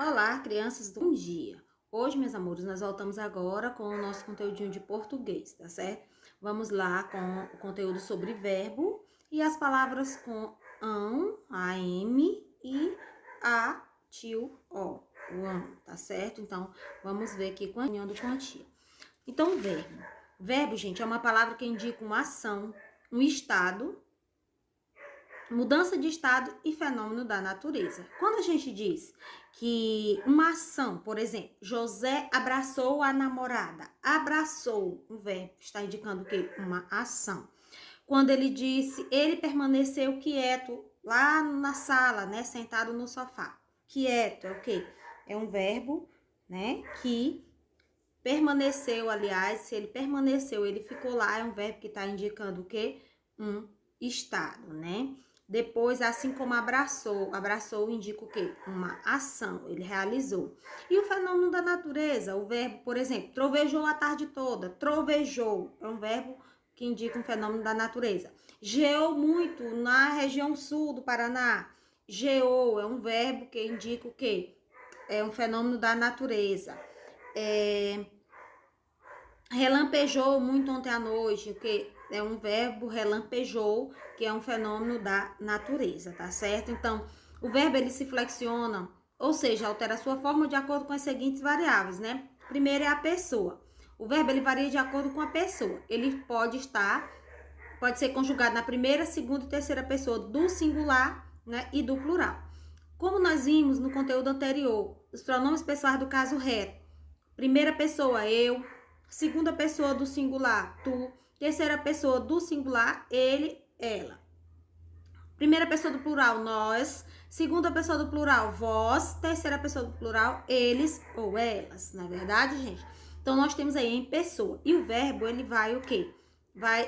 Olá, crianças do Bom Dia. Hoje, meus amores, nós voltamos agora com o nosso conteúdinho de português, tá certo? Vamos lá com o conteúdo sobre verbo e as palavras com ão, am e a, tio, o ão, tá certo? Então, vamos ver aqui com a do quantia. Então, verbo. Verbo, gente, é uma palavra que indica uma ação, um estado, mudança de estado e fenômeno da natureza. Quando a gente diz que uma ação, por exemplo, José abraçou a namorada. Abraçou, o verbo está indicando o quê? Uma ação. Quando ele disse, ele permaneceu quieto lá na sala, né, sentado no sofá. Quieto é o quê? É um verbo, né, que permaneceu, aliás, se ele permaneceu, ele ficou lá, é um verbo que está indicando o quê? Um estado, né? Depois, assim como abraçou, abraçou indica o quê? Uma ação, ele realizou. E o fenômeno da natureza, o verbo, por exemplo, trovejou a tarde toda, trovejou, é um verbo que indica um fenômeno da natureza. Geou muito na região sul do Paraná, geou, é um verbo que indica o quê? É um fenômeno da natureza. Relampejou muito ontem à noite, que é um verbo relampejou, que é um fenômeno da natureza, tá certo? Então, o verbo ele se flexiona, ou seja, altera a sua forma de acordo com as seguintes variáveis, né? Primeiro é a pessoa. O verbo ele varia de acordo com a pessoa. Ele pode ser conjugado na primeira, segunda e terceira pessoa do singular, né, e do plural. Como nós vimos no conteúdo anterior, os pronomes pessoais do caso reto. Primeira pessoa, eu. Segunda pessoa do singular, tu. Terceira pessoa do singular, ele, ela. Primeira pessoa do plural, nós. Segunda pessoa do plural, vós. Terceira pessoa do plural, eles ou elas. Não é verdade, gente? Então, nós temos aí em pessoa. E o verbo, ele vai o quê?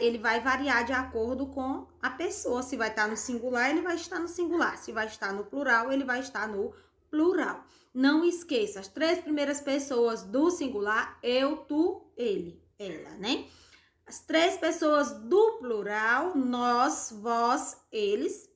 Ele vai variar de acordo com a pessoa. Se vai estar no singular, ele vai estar no singular. Se vai estar no plural, ele vai estar no plural. Não esqueça, as três primeiras pessoas do singular, eu, tu, ele, ela, né? As três pessoas do plural, nós, vós, eles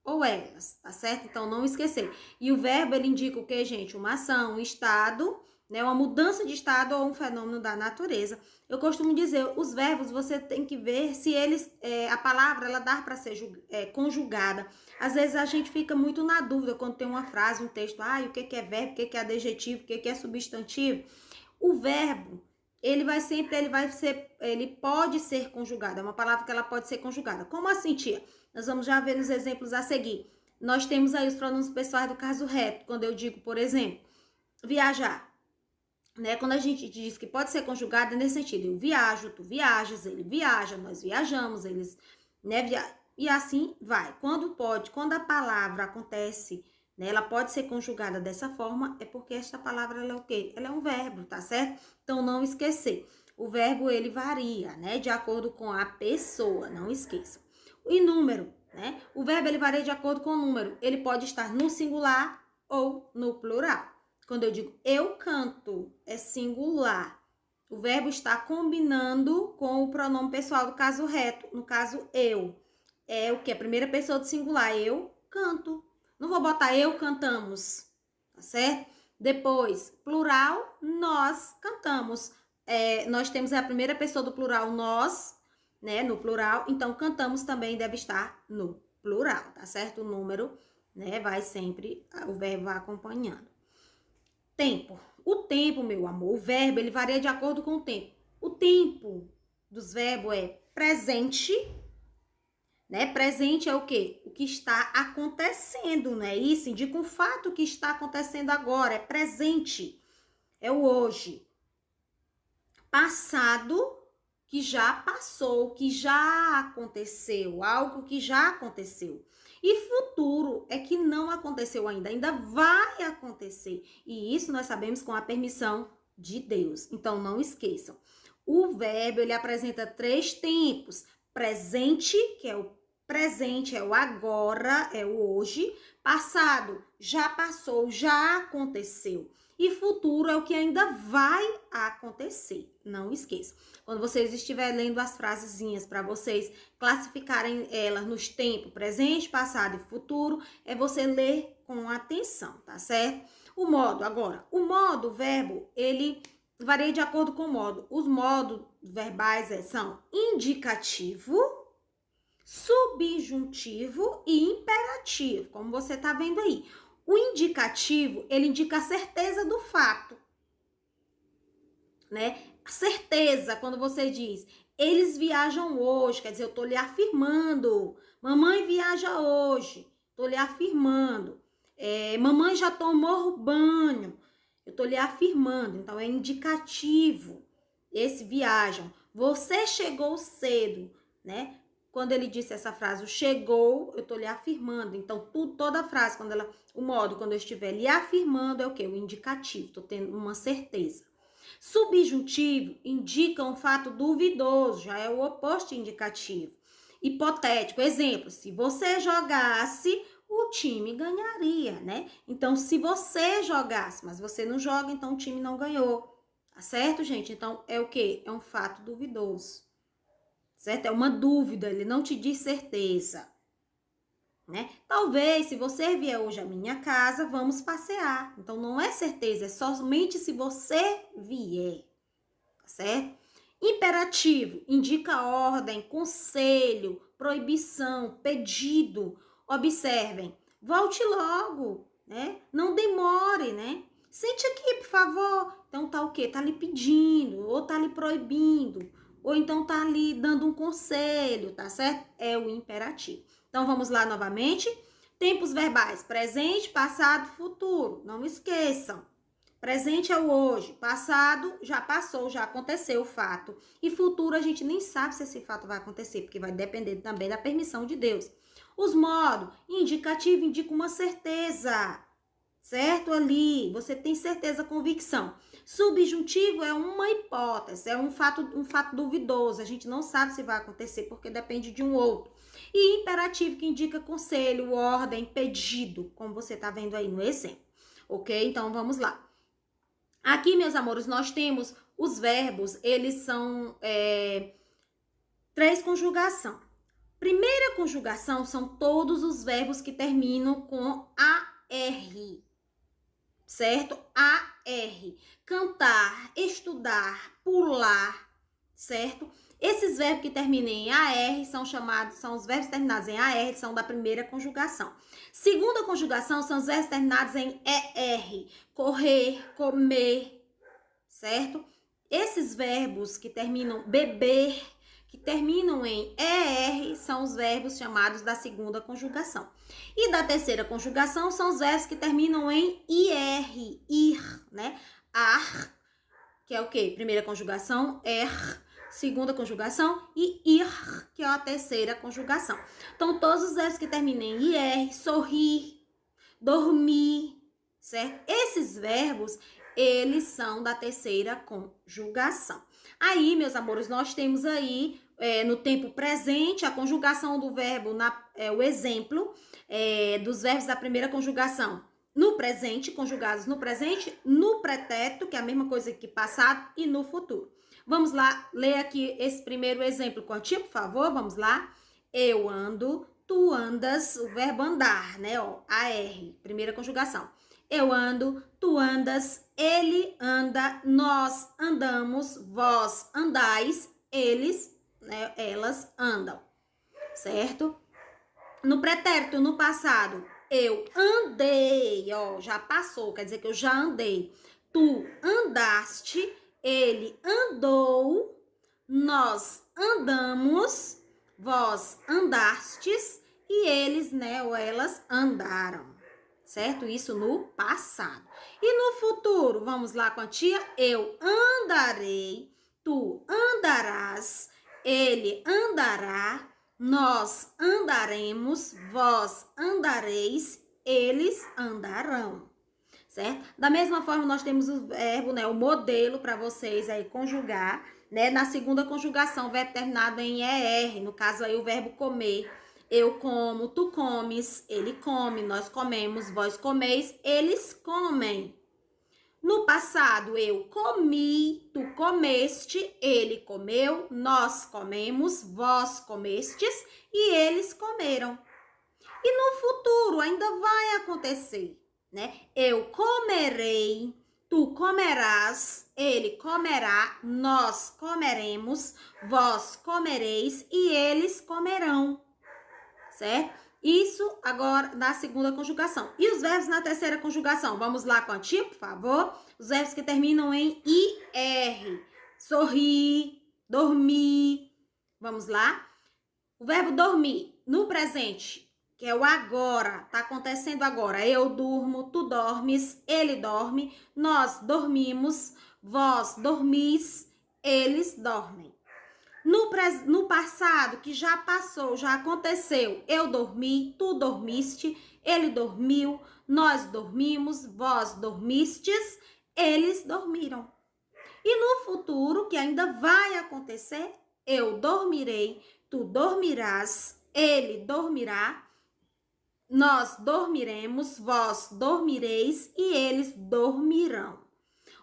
ou elas, tá certo? Então, não esquecer. E o verbo, ele indica o que, gente? Uma ação, um estado, né? Uma mudança de estado ou um fenômeno da natureza. Eu costumo dizer, os verbos, você tem que ver se eles, a palavra, ela dá para ser conjugada. Às vezes, a gente fica muito na dúvida quando tem uma frase, um texto, o que é verbo, o que é adjetivo, o que é substantivo. O verbo, ele pode ser conjugado, é uma palavra que ela pode ser conjugada. Como assim, tia? Nós vamos já ver nos exemplos a seguir. Nós temos aí os pronomes pessoais do caso reto, quando eu digo, por exemplo, viajar, né? Quando a gente diz que pode ser conjugada nesse sentido, eu viajo, tu viajas, ele viaja, nós viajamos, eles, né, e assim vai. Quando a palavra acontece, né, ela pode ser conjugada dessa forma, é porque esta palavra ela é o quê? Ela é um verbo, tá certo? Então, não esquecer. O verbo, ele varia, né, de acordo com a pessoa, não esqueça. E número, né? O verbo, ele varia de acordo com o número. Ele pode estar no singular ou no plural. Quando eu digo eu canto, é singular. O verbo está combinando com o pronome pessoal do caso reto. No caso, eu. É o que? A primeira pessoa do singular. Eu canto. Não vou botar eu cantamos, tá certo? Depois, plural, nós cantamos. Nós temos a primeira pessoa do plural, nós, né? No plural. Então, cantamos também deve estar no plural, tá certo? O número, né? Vai sempre, o verbo vai acompanhando. Tempo. O tempo, meu amor, o verbo, ele varia de acordo com o tempo. O tempo dos verbos é presente, né? Presente é o quê? O que está acontecendo, não é isso? Indica um fato que está acontecendo agora, é presente, é o hoje. Passado, que já passou, que já aconteceu, algo que já aconteceu. E futuro é que não aconteceu ainda vai acontecer. E isso nós sabemos com a permissão de Deus. Então, não esqueçam. O verbo, ele apresenta três tempos. Presente, que é o presente, é o agora, é o hoje. Passado, já passou, já aconteceu. E futuro é o que ainda vai acontecer. Não esqueça. Quando vocês estiverem lendo as frasezinhas para vocês classificarem elas nos tempos presente, passado e futuro, é você ler com atenção, tá certo? O modo, agora, o modo, o verbo, ele varia de acordo com o modo. Os modos verbais são indicativo, subjuntivo e imperativo, como você tá vendo aí. O indicativo, ele indica a certeza do fato, né? A certeza, quando você diz, eles viajam hoje, quer dizer, eu tô lhe afirmando. Mamãe viaja hoje, tô lhe afirmando. Mamãe já tomou banho, eu tô lhe afirmando. Então, é indicativo. Esse viajam. Você chegou cedo, né? Quando ele disse essa frase, o chegou, eu tô lhe afirmando. Então, toda frase, o modo, quando eu estiver lhe afirmando, é o quê? O indicativo, tô tendo uma certeza. Subjuntivo indica um fato duvidoso, já é o oposto de indicativo. Hipotético, exemplo, se você jogasse, o time ganharia, né? Então, se você jogasse, mas você não joga, então o time não ganhou. Tá certo, gente? Então, é o quê? É um fato duvidoso. Certo? É uma dúvida, ele não te diz certeza. Né? Talvez, se você vier hoje à minha casa, vamos passear. Então, não é certeza, é somente se você vier. Tá certo? Imperativo indica ordem, conselho, proibição, pedido. Observem, volte logo, né? Não demore, né? Sente aqui, por favor. Então, tá o quê? Tá lhe pedindo, ou tá lhe proibindo, ou então tá ali dando um conselho, tá certo? É o imperativo. Então, vamos lá novamente. Tempos verbais, presente, passado, futuro. Não esqueçam. Presente é o hoje, passado já passou, já aconteceu o fato. E futuro a gente nem sabe se esse fato vai acontecer, porque vai depender também da permissão de Deus. Os modos, indicativo indica uma certeza, certo? Ali, você tem certeza, convicção. Subjuntivo é uma hipótese, é um fato duvidoso, a gente não sabe se vai acontecer, porque depende de um outro. E imperativo, que indica conselho, ordem, pedido, como você tá vendo aí no exemplo. Ok? Então, vamos lá. Aqui, meus amores, nós temos os verbos, eles são 3 conjugação. Primeira conjugação são todos os verbos que terminam com AR, certo? AR. Cantar, estudar, pular, certo? Esses verbos que terminam em AR são os verbos terminados em AR, são da primeira conjugação. Segunda conjugação são os verbos terminados em ER, correr, comer, certo? Esses verbos que terminam beber, que terminam em ER, são os verbos chamados da segunda conjugação. E da terceira conjugação são os verbos que terminam em ir, né? Ar, que é o quê? Primeira conjugação, segunda conjugação, e ir, que é a terceira conjugação. Então, todos os verbos que terminam em ir, sorrir, dormir, certo? Esses verbos, eles são da terceira conjugação. Aí, meus amores, nós temos aí, no tempo presente, a conjugação do verbo, o exemplo dos verbos da primeira conjugação. No presente, conjugados no presente, no pretérito, que é a mesma coisa que passado, e no futuro. Vamos lá, ler aqui esse primeiro exemplo com a tia, por favor, vamos lá. Eu ando, tu andas, o verbo andar, né, ó, AR, primeira conjugação. Eu ando, tu andas, ele anda, nós andamos, vós andais, eles, né, elas andam, certo? No pretérito, no passado, eu andei, ó, já passou, quer dizer que eu já andei. Tu andaste, ele andou, nós andamos, vós andastes e eles, né, ou elas andaram, certo? Isso no passado. E no futuro, vamos lá com a tia, eu andarei, tu andarás, ele andará, nós andaremos, vós andareis, eles andarão, certo? Da mesma forma, nós temos o verbo, né, o modelo para vocês aí conjugar, né? Na segunda conjugação, o verbo terminado em ER, no caso aí o verbo comer. Eu como, tu comes, ele come, nós comemos, vós comeis, eles comem. No passado, eu comi, tu comeste, ele comeu, nós comemos, vós comestes e eles comeram. E no futuro ainda vai acontecer, né? Eu comerei, tu comerás, ele comerá, nós comeremos, vós comereis e eles comerão, certo? Isso agora na segunda conjugação. E os verbos na terceira conjugação? Vamos lá com a tia, por favor. Os verbos que terminam em IR. Sorrir, dormir. Vamos lá? O verbo dormir no presente, que é o agora, tá acontecendo agora. Eu durmo, tu dormes, ele dorme, nós dormimos, vós dormis, eles dormem. No passado, que já passou, já aconteceu, eu dormi, tu dormiste, ele dormiu, nós dormimos, vós dormistes, eles dormiram. E no futuro, que ainda vai acontecer, eu dormirei, tu dormirás, ele dormirá, nós dormiremos, vós dormireis e eles dormirão.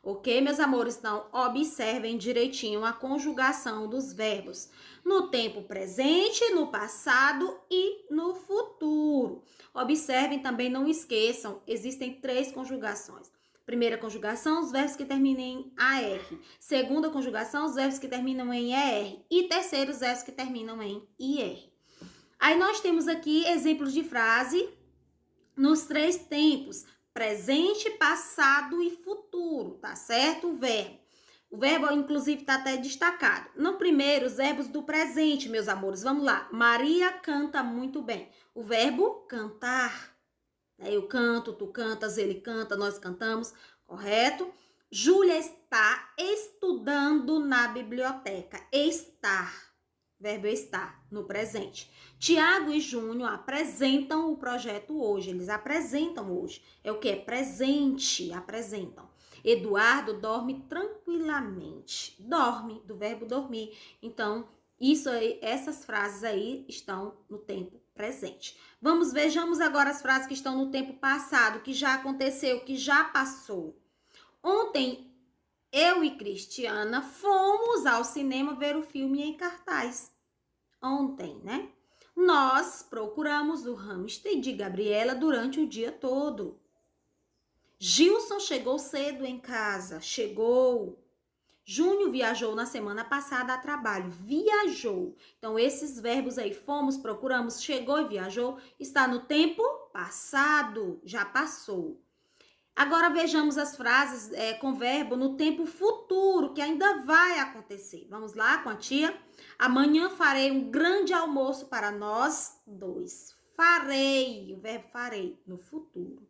Ok, meus amores? Então, observem direitinho a conjugação dos verbos no tempo presente, no passado e no futuro. Observem também, não esqueçam, existem 3 conjugações. Primeira conjugação, os verbos que terminam em AR. Segunda conjugação, os verbos que terminam em ER. E terceiro, os verbos que terminam em IR. Aí nós temos aqui exemplos de frase nos 3 tempos. Presente, passado e futuro, tá certo? O verbo, inclusive, tá até destacado. No primeiro, os verbos do presente, meus amores. Vamos lá. Maria canta muito bem. O verbo cantar. Eu canto, tu cantas, ele canta, nós cantamos, correto? Júlia está estudando na biblioteca. Estar. Verbo estar, no presente. Tiago e Júnior apresentam o projeto hoje. Eles apresentam hoje. É o que? É presente, apresentam. Eduardo dorme tranquilamente. Dorme, do verbo dormir. Então, isso aí, essas frases aí estão no tempo presente. Vejamos agora as frases que estão no tempo passado, que já aconteceu, que já passou. Ontem, eu e Cristiana fomos ao cinema ver o filme em cartaz. Ontem, né? Nós procuramos o hamster de Gabriela durante o dia todo. Gilson chegou cedo em casa. Chegou. Júnior viajou na semana passada a trabalho. Viajou. Então, esses verbos aí, fomos, procuramos, chegou e viajou, está no tempo passado. Já passou. Agora vejamos as frases com verbo no tempo futuro, que ainda vai acontecer. Vamos lá com a tia? Amanhã farei um grande almoço para nós 2. Farei, o verbo farei, no futuro.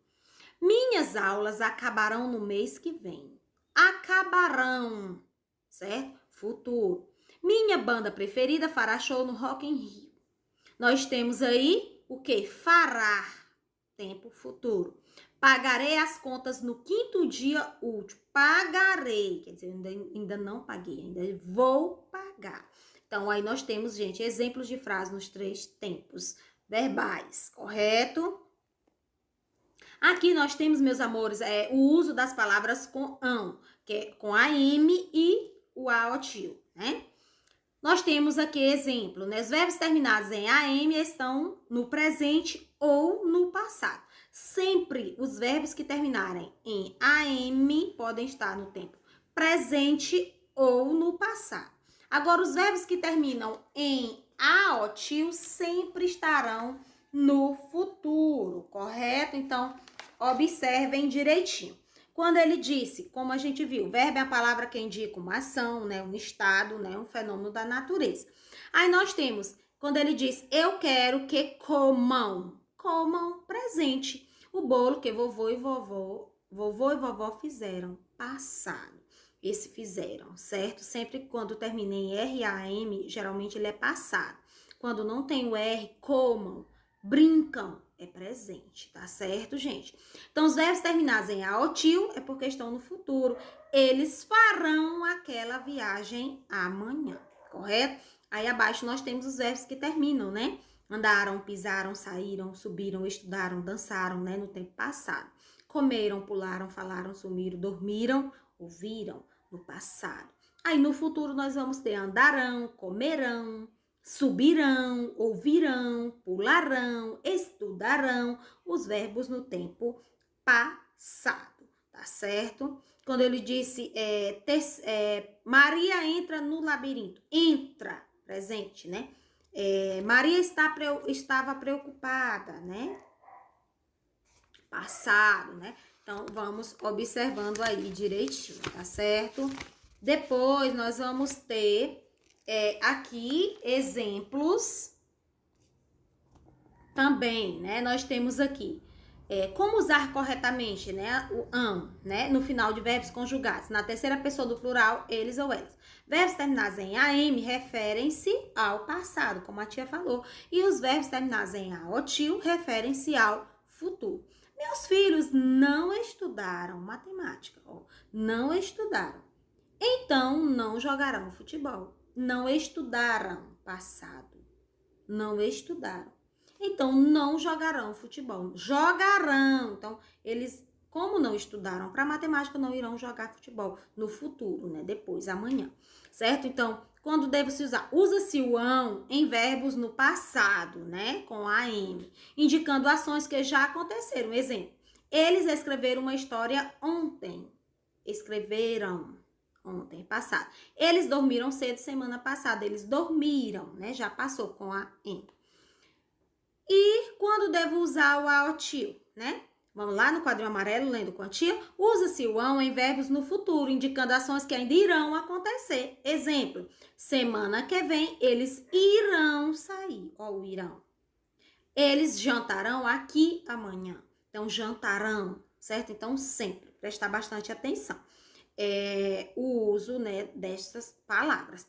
Minhas aulas acabarão no mês que vem. Acabarão, certo? Futuro. Minha banda preferida fará show no Rock in Rio. Nós temos aí o que? Fará, tempo futuro. Pagarei as contas no 5º dia útil. Pagarei, quer dizer, ainda não paguei, ainda vou pagar. Então, aí nós temos, gente, exemplos de frase nos 3 tempos verbais, correto? Aqui nós temos, meus amores, o uso das palavras com ão, que é com AM e o AOTIL, né? Nós temos aqui exemplo, né? Os verbos terminados em AM estão no presente ou no passado. Sempre os verbos que terminarem em AM podem estar no tempo presente ou no passado. Agora, os verbos que terminam em AOTIL sempre estarão no futuro, correto? Então, observem direitinho. Quando ele disse, como a gente viu, verbo é a palavra que indica uma ação, né, um estado, né, um fenômeno da natureza. Aí nós temos, quando ele diz, eu quero que comam. Comam, presente. O bolo que vovô e vovó fizeram, passado. Esse fizeram, certo? Sempre quando termina em RAM, geralmente ele é passado. Quando não tem o R, comam, brincam, é presente, tá certo, gente? Então, os verbos terminados em AOTIL é porque estão no futuro. Eles farão aquela viagem amanhã, correto? Aí abaixo nós temos os verbos que terminam, né? Andaram, pisaram, saíram, subiram, estudaram, dançaram, né? No tempo passado. Comeram, pularam, falaram, sumiram, dormiram, ouviram, no passado. Aí no futuro nós vamos ter andarão, comerão, subirão, ouvirão, pularão, estudarão, os verbos no tempo passado, tá certo? Quando ele disse, Maria entra no labirinto. Entra, presente, né? Maria estava preocupada, né? Passado, né? Então, vamos observando aí direitinho, tá certo? Depois, nós vamos ter aqui exemplos também, né? Nós temos aqui como usar corretamente, né, o am, né, no final de verbos conjugados. Na terceira pessoa do plural, eles ou elas. Verbos terminados em am referem-se ao passado, como a tia falou. E os verbos terminados em a ou tio referem-se ao futuro. Meus filhos não estudaram matemática, ó, não estudaram. Então, não jogarão futebol. Não estudaram passado. Não estudaram. Então, não jogarão futebol. Jogarão. Então, eles, como não estudaram para matemática, não irão jogar futebol no futuro, né? Depois, amanhã. Certo? Então, quando deve-se usar? Usa-se o ão em verbos no passado, né? Com am, indicando ações que já aconteceram. Exemplo, eles escreveram uma história ontem. Escreveram ontem, passado. Eles dormiram cedo semana passada. Eles dormiram, né? Já passou com a am. E quando devo usar o ao tio, né? Vamos lá no quadrinho amarelo, lendo com a tia. Usa-se o ão em verbos no futuro, indicando ações que ainda irão acontecer. Exemplo, semana que vem eles irão sair. Ó, o irão. Eles jantarão aqui amanhã. Então, jantarão, certo? Então, sempre prestar bastante atenção. O uso, né, destas palavras.